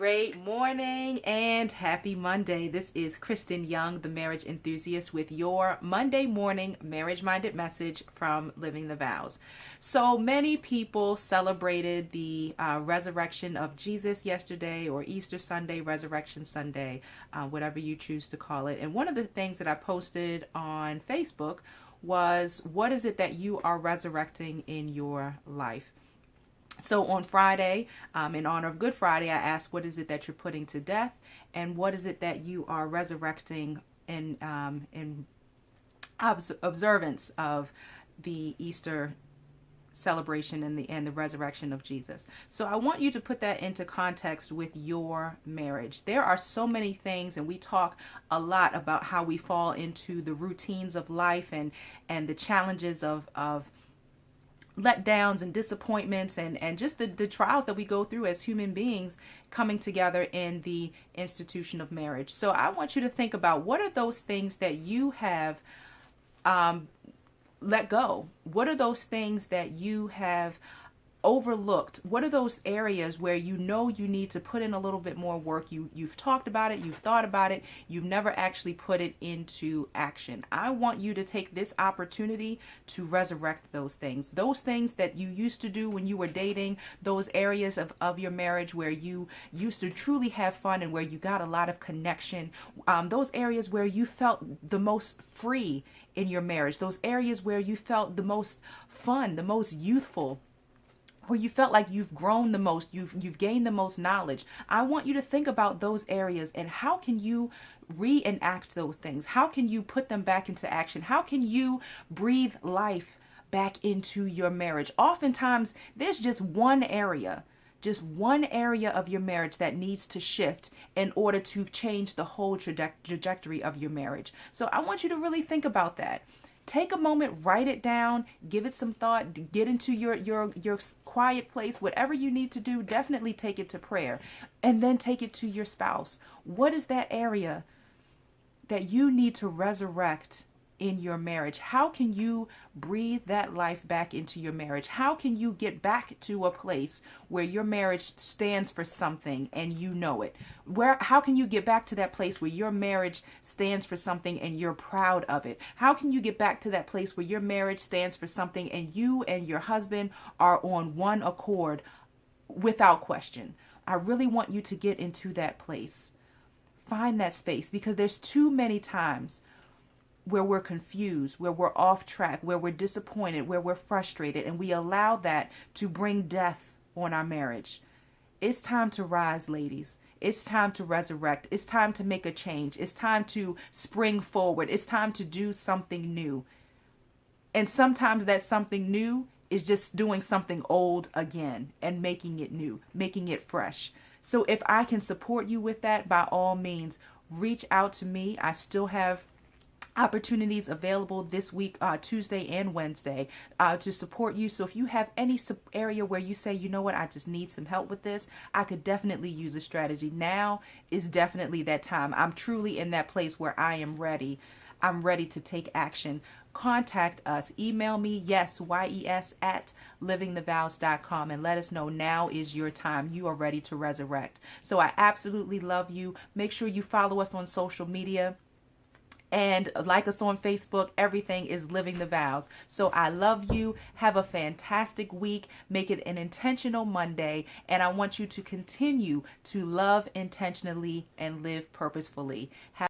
Great morning and happy Monday. This is Kristen Young, the marriage enthusiast, with your Monday morning marriage-minded message from Living the Vows. So many people celebrated the resurrection of Jesus yesterday, or Easter Sunday, Resurrection Sunday, whatever you choose to call it. And one of the things that I posted on Facebook was, what is it that you are resurrecting in your life? So on Friday, in honor of Good Friday, I asked, what is it that you're putting to death? And what is it that you are resurrecting in observance of the Easter celebration and the resurrection of Jesus? So I want you to put that into context with your marriage. There are so many things, and we talk a lot about how we fall into the routines of life and the challenges of letdowns and disappointments and just the trials that we go through as human beings coming together in the institution of marriage. So I want you to think about, what are those things that you have let go? What are those things that you have overlooked? What are those areas where you know you need to put in a little bit more work? You've talked about it, you've thought about it, you've never actually put it into action. I want you to take this opportunity to resurrect those things that you used to do when you were dating, those areas of your marriage where you used to truly have fun and where you got a lot of connection, those areas where you felt the most free in your marriage, those areas where you felt the most fun, the most youthful, where you felt like you've grown the most, you've gained the most knowledge. I want you to think about those areas and how can you reenact those things? How can you put them back into action? How can you breathe life back into your marriage? Oftentimes, there's just one area of your marriage that needs to shift in order to change the whole trajectory of your marriage. So I want you to really think about that. Take a moment, write it down, give it some thought, get into your quiet place, whatever you need to do. Definitely take it to prayer, and then take it to your spouse. What is that area that you need to resurrect in your marriage? How can you breathe that life back into your marriage? How can you get back to a place where your marriage stands for something and you know it? How can you get back to that place where your marriage stands for something and you're proud of it? How can you get back to that place where your marriage stands for something and you and your husband are on one accord without question? I really want you to get into that place. Find that space, because there's too many times where we're confused, where we're off track, where we're disappointed, where we're frustrated, and we allow that to bring death on our marriage. It's time to rise, ladies. It's time to resurrect. It's time to make a change. It's time to spring forward. It's time to do something new. And sometimes that something new is just doing something old again and making it new, making it fresh. So if I can support you with that, by all means, reach out to me. I still have opportunities available this week, Tuesday and Wednesday, to support you. So if you have any area where you say, you know what, I just need some help with this, I could definitely use a strategy. Now is definitely that time. I'm truly in that place where I am ready. I'm ready to take action. Contact us. Email me, yes, YES at livingthevows.com, and let us know now is your time. You are ready to resurrect. So I absolutely love you. Make sure you follow us on social media and like us on Facebook. Everything is Living the Vows. So I love you. Have a fantastic week. Make it an intentional Monday. And I want you to continue to love intentionally and live purposefully.